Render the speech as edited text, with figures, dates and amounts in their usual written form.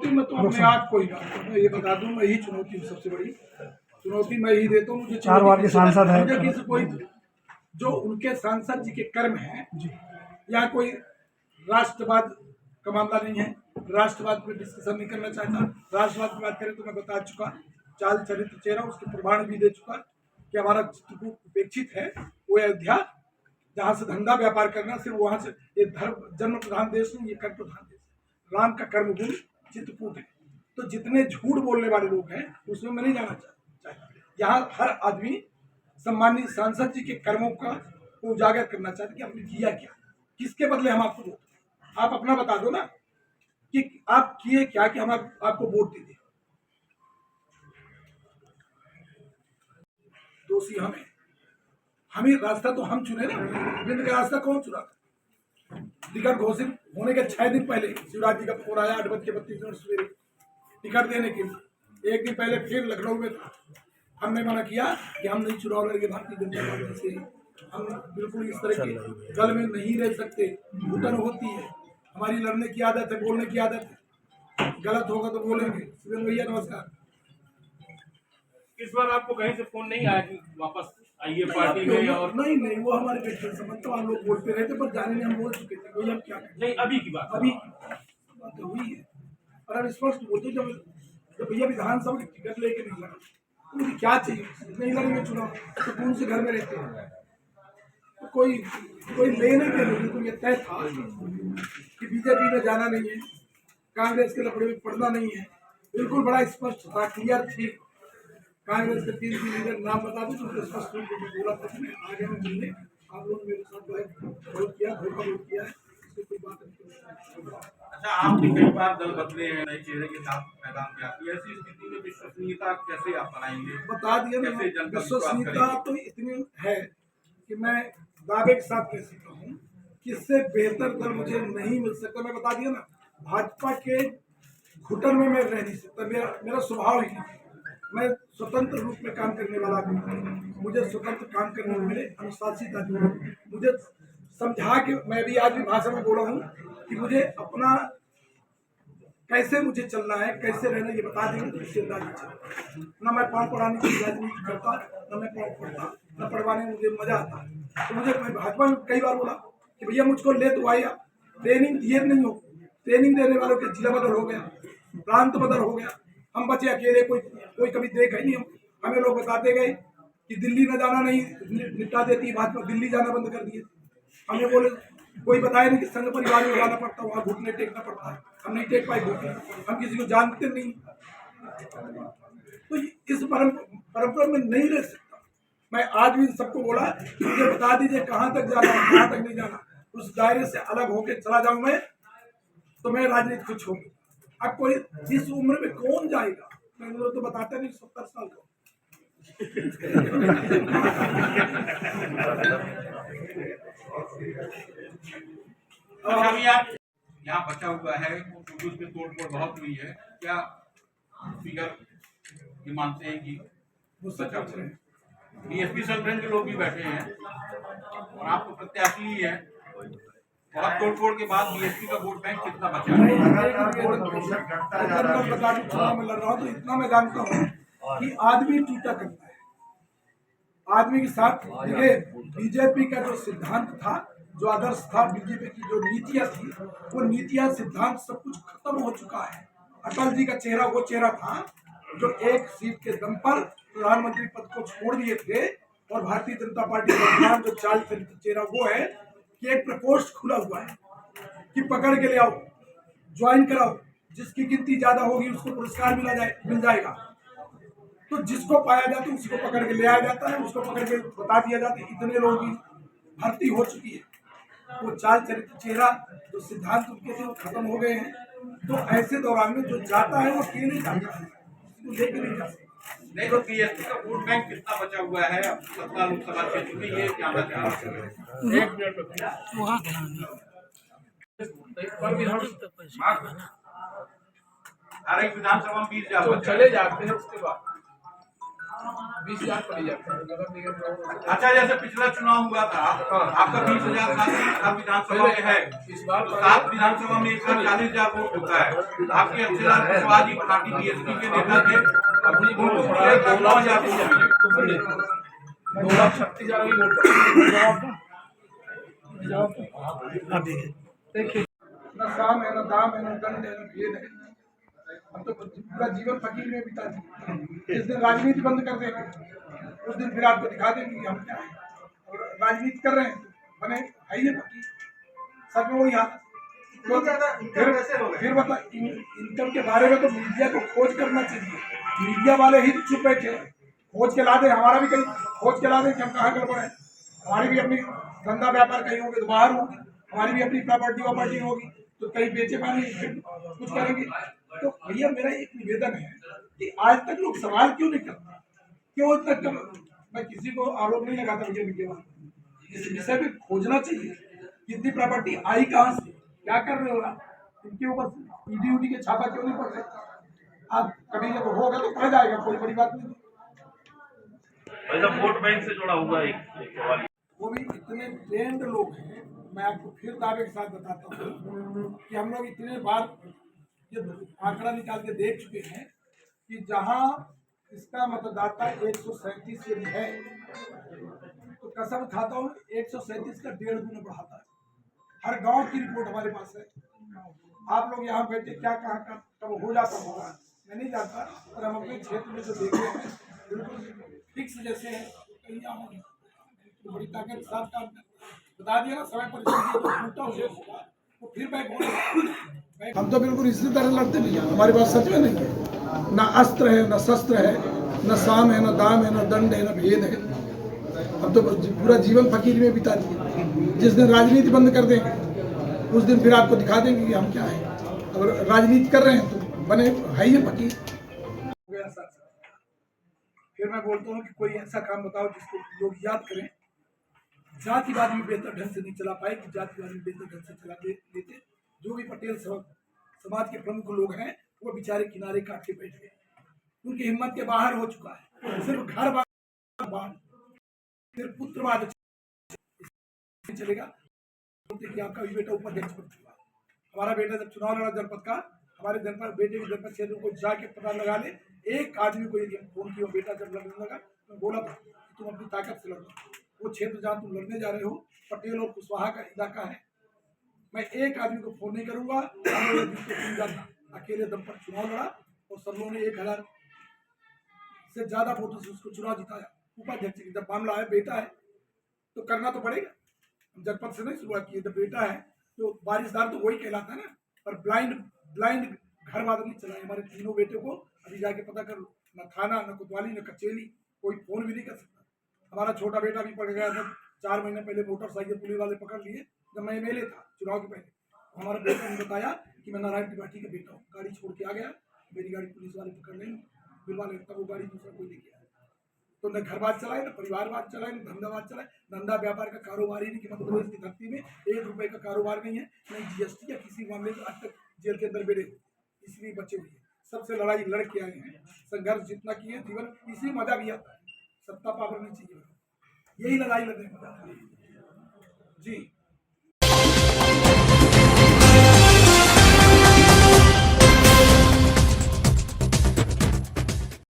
चुनौती में तो अपने आप कोई ना, मैं ये बता दूं, मैं ही चुनौती हूँ, सबसे बड़ी चुनौती मैं ही देता हूँ। मुझे 4 बार के सांसद है, किसी कोई जो उनके सांसद जी के कर्म हैं, या कोई राष्ट्रवाद का मामला नहीं है, राष्ट्रवाद पर डिस्कशन नहीं करना चाहता। राष्ट्रवाद की बात करें तो मैं बता चुका, चाल चरित्र चेहरा उसके प्रमाण भी दे चुका कि हमारा चित्रकूट उपेक्षित है, वो अयोध्या जहाँ से धंधा व्यापार करना, सिर्फ वहां से, ये धर्म जन्म प्रधान देश नहीं, ये कर्म प्रधान देश है। राम का कर्मभूमि चित्रकूट है। तो जितने झूठ बोलने वाले लोग हैं उसमें मैं नहीं जाना चाहता। यहाँ हर आदमी सम्मानित सांसद जी के कर्मों का उजागर करना चाहते कि आपने किया क्या, किसके बदले हम आपको वोट, आप अपना बता दो ना कि आप किए क्या कि हम आपको वोट दे दें। दोषी हमें रास्ता तो हम चुने ना, विंध्य का रास्ता कौन चुना था? टिकट घोषित होने के 6 दिन पहले शिवराज जी का फोन आया 8:32 सवेरे टिकट देने के लिए। एक दिन पहले फिर लखनऊ में था, हमने मना किया कि हम नहीं चुनाव लड़ेंगे भारतीय जनता पार्टी से, हम बिल्कुल इस तरह के गल में नहीं रह सकते, घुटन होती है, हमारी लड़ने की आदत है, बोलने की आदत है, गलत होगा तो बोलेंगे। शिवेंद्र भैया नमस्कार। इस बार आपको कहीं से फोन नहीं आया कि वापस आइए पार्टी में? और नहीं, वो हमारे व्यक्तिगत संबंध, तो हम लोग बोलते रहते, पर जाने में हम बोल चुके थे, वही हम क्या करें। नहीं, अभी की बात बात हुई है, और अब स्पष्ट बोलते, जब भैया विधानसभा की टिकट लेके नहीं लड़ा तो मुझे क्या चाहिए, नहीं लड़ेंगे चुनाव तो कौन से घर में रहते हैं। तो कोई लेने के लिए तो ये तय था कि बीजेपी में जाना नहीं है, कांग्रेस के लफड़े में पड़ना नहीं है, बिल्कुल बड़ा स्पष्ट था, क्लियर थी। कांग्रेस के 3 लीडर नाम बता दो तो स्पष्ट रूप में बोला था कि आगे में मिलने, आप लोग मेरे साथ वोट किया, धोखा वोट किया है, इससे कोई बात नहीं। अच्छा, आपने कई बार दल बदले हैं, नए चेहरे के साथ मैदान में आती है, ऐसी स्थिति में विश्वसनीयता कैसे आप बनाएंगे? बता दिया ना, विश्वसनीयता तो इतनी है कि मैं दावे के साथ कह सकता हूँ कि इससे बेहतर दल मुझे नहीं मिल सकता। मैं बता दिया ना, भाजपा के घुटन में मैं रह नहीं सकता, मेरा स्वभाव ही नहीं। मैं स्वतंत्र रूप में काम करने वाला आदमी हूँ, मुझे स्वतंत्र काम करने में मेरे अनुशासित आदमी हूँ। मुझे समझा के, मैं भी आज भी भाषण में बोला हूँ कि मुझे अपना कैसे मुझे चलना है, कैसे रहना, ये बता देंगे तो इससे ना मैं पान पढ़ाने की राजनीति करता, ना मैं पान पढ़ता, न पढ़वाने में मुझे मजा आता। तो मुझे भाजपा में कई बार बोला कि भैया मुझको ले तो आया, ट्रेनिंग दिए नहीं हो, ट्रेनिंग देने वालों के जिला बदल हो गया, प्रांत बदल हो गया, हम बचे अकेले, कोई कभी देखा ही नहीं। हमें लोग बताते गए कि दिल्ली न जाना नहीं निपटा देती है भाजपा, दिल्ली जाना बंद कर दिए। हमें बोले, कोई बताया नहीं कि संघ परिवार में जाना पड़ता, वहाँ घुटने टेकना पड़ता है, हम नहीं टेक पाए घुटने, हम किसी को जानते नहीं। तो इस परंपरा में नहीं रह सकता। मैं आज भी सबको बोला कि मुझे बता दीजिए कहाँ तक जाना है, कहाँ तक नहीं जाना, उस दायरे से अलग होकर चला जाऊं मैं, तो मैं राजनीति को छोड़। अब कोई इस उम्र में कौन जाएगा, मैं तो बताता नहीं 70 साल का। अभी आप यहाँ बचा हुआ है, उसमें तोड़फोड़ बहुत हुई है, क्या स्पीकर ये मानते हैं कि बचा हुआ है? बीएसपी संगठन के लोग भी बैठे हैं और आप तो प्रत्याशी ही है, बहुत तोड़फोड़ के बाद बीएसपी का वोट बैंक कितना बचा है? मैं लड़ रहा हूँ तो इतना मैं जानता हूँ कि आदमी टूटा करता है, आदमी के साथ। देखिए, बीजेपी का जो सिद्धांत था, जो आदर्श था, बीजेपी की जो नीतियां थी, वो नीतियां सिद्धांत सब कुछ खत्म हो चुका है। अटल जी का चेहरा वो चेहरा था जो एक सीट के दम पर प्रधानमंत्री पद को छोड़ दिए थे, और भारतीय जनता पार्टी का जो चाल चरित्र चेहरा वो है कि एक प्रकोष्ठ खुला हुआ है कि पकड़ के ले आओ, ज्वाइन कराओ, जिसकी गिनती ज्यादा होगी उसको पुरस्कार मिल जाएगा। तो जिसको पाया जाता है उसको पकड़ के ले आया जाता है, उसको पकड़ के बता दिया जाता है इतने लोगों की भर्ती हो चुकी है। वो चाल चरित्र चेहरा जो सिद्धांत उनके थे वो खत्म हो गए हैं। तो ऐसे दौरान में जो जाता है वो अकेले जाता है, उसको लेके नहीं जा सकता। नहीं तो बीएसपी का वोट बैंक कितना बचा हुआ है अब 17 लोकसभा क्षेत्र में, ये क्या बचा है? हर एक विधानसभा में 20,000 चले जाते हैं, उसके बाद 20,000 पड़ी जाता है नगर निगम का। अच्छा, जैसे पिछला चुनाव हुआ था आपका 20,000 था विधानसभा में है, इस बार तो 7 विधानसभा में एक साथ 40,000 वोट होता है। आपके अक्षराज कुशवाहा जी पार्टी बीएसपी के नेता थे, अभी उनको मिले 9,000 वोट मिले। 2,36,000 की वोट देखिए न साम है, न दाम है, न दंड है, न भेद है। हम तो पूरा जीवन फकीर में बिता दिए। जिस दिन राजनीति बंद कर देंगे उस दिन फिर आपको दिखा देंगे कि हम क्या है। और राजनीति कर रहे हैं तो बने है ही फकीर। सच में वही हाल। तो फिर बता इनकम के बारे में तो मीडिया को खोज करना चाहिए। मीडिया वाले ही चुप बैठे हैं। खोज के ला दे, हमारा भी कहीं खोज के ला दे कि हम कहाँ गड़बड़ है। हमारी भी अपनी धंधा व्यापार कहीं होगी तो बाहर होगी, हमारी भी अपनी प्रॉपर्टी वॉपर्टी होगी तो कहीं बेचे पानी फिर कुछ करेंगे। तो भैया मेरा एक निवेदन है कि आज तक लोग सवाल क्यों नहीं करते, क्यों तक मैं किसी को आरोप नहीं लगाता मुझे मीडिया वाले, इस विषय पे खोजना चाहिए। कितनी प्रॉपर्टी आई कहाँ से, क्या कर रहे हो आप, इनके ऊपर ईडी उडी के छापा क्यों नहीं पड़ सकता। आज कभी जब होगा तो पड़ जाएगा, कोई बड़ी बात नहीं। वोट बैंक से जुड़ा हुआ एक सवाल। वो भी इतने ट्रेंड लोग हैं। मैं आपको फिर दावे के साथ बताता हूँ कि हम लोग इतने बार ये आंकड़ा निकाल के देख चुके हैं कि जहां इसका मतदाता 137 यदि है तो कसम खाता हूँ 137 का 1.5 गुना बढ़ाता है। हर गांव की रिपोर्ट हमारे पास है। आप लोग यहाँ बैठे क्या कहाँ कब हो जाता होगा मैं नहीं जानता, पर हम अपने क्षेत्र में जो देखे हैं बिल्कुल फिक्स जैसे है कहीं होगी तो बड़ी ताकत के साथ काम बता दिया ना। समय पर टूटा होगा वो फिर बैक होगा। हम तो बिल्कुल इसी तरह लड़ते नहीं हैं। हमारे पास सच में नहीं है, ना अस्त्र है, ना शस्त्र है, न साम है, न दाम है, न दंड है, न भेद है। हम तो पूरा जीवन फकीर में बिता दिए। जिस दिन राजनीति बंद कर देंगे उस दिन फिर आपको दिखा देंगे कि हम क्या है। अगर राजनीति कर रहे हैं तो बने है ही फकीर। फिर मैं बोलता हूँ कि कोई ऐसा काम बताओ जिसको लोग याद करें। जातिवाद भी बेहतर ढंग से नहीं चला पाए कि जातिवाद भी बेहतर ढंग से चला लेते। जो भी पटेल समाज के प्रमुख लोग हैं वो बेचारे किनारे काट के बैठ गए। उनकी हिम्मत के बाहर हो चुका है। सिर्फ घर बात सिर्फ पुत्रवाद चलेगा कि आपका भी बेटा उपाध्यक्ष बन चुका। हमारा बेटा जब चुनाव लड़ा जनपद का, हमारे जनपद बेटे के जनपद क्षेत्र को जाके पता लगा ले। एक आदमी को यदि फोन किया बेटा जब लड़ने लगा तो बोला था कि तुम अपनी ताकत से लड़ो। वो क्षेत्र जहाँ तुम लड़ने जा रहे हो पटेल और कुशवाहा का इलाका है। मैं एक आदमी को फोन नहीं करूंगा। अकेले दम पर चुनाव लड़ा और सब लोगों ने 1,000 से ज्यादा वोटों से उसको चुनाव जिताया उपाध्यक्ष। जब मामला है बेटा है तो करना तो पड़ेगा। जनपद से नहीं शुरुआत की, जब बेटा है तो वारिसदार तो वही कहलाता है ना। पर ब्लाइंड घरवाद नहीं चला। हमारे तीनों बेटे को अभी जाके पता कर लो, न थाना, न कोतवाली, न कचेली, कोई फोन भी नहीं कर सकता। हमारा छोटा बेटा भी पड़ गया था 4 महीने पहले, मोटरसाइकिल पुलिस वाले पकड़ लिए जब मैं एमएलए था चुनाव के पहले। हमारा बेटा ने बताया कि मैं नारायण त्रिपाठी का बेटा हूँ। गाड़ी छोड़ के आ गया, मेरी गाड़ी पुलिस वाले पकड़ लेंगे, बिलवा लेता वो गाड़ी दूसरा कोई लेके आया। तो न घरवाद चलाए, न परिवारवाद चलाए, न धंधावाद चलाए। धंधा व्यापार का कारोबार ही नहीं कि मध्य प्रदेश की धरती में 1 रुपए का कारोबार नहीं है, नहीं जीएसटी या किसी मामले में आज तक जेल के अंदर बैठे, इसलिए बचे हुए हैं। सबसे लड़ाई लड़ के आए हैं, संघर्ष जितना किए जीवन, इसी मजा भी आता है। सत्ता पावर नहीं चाहिए, यही लड़ाई लड़ने का जी।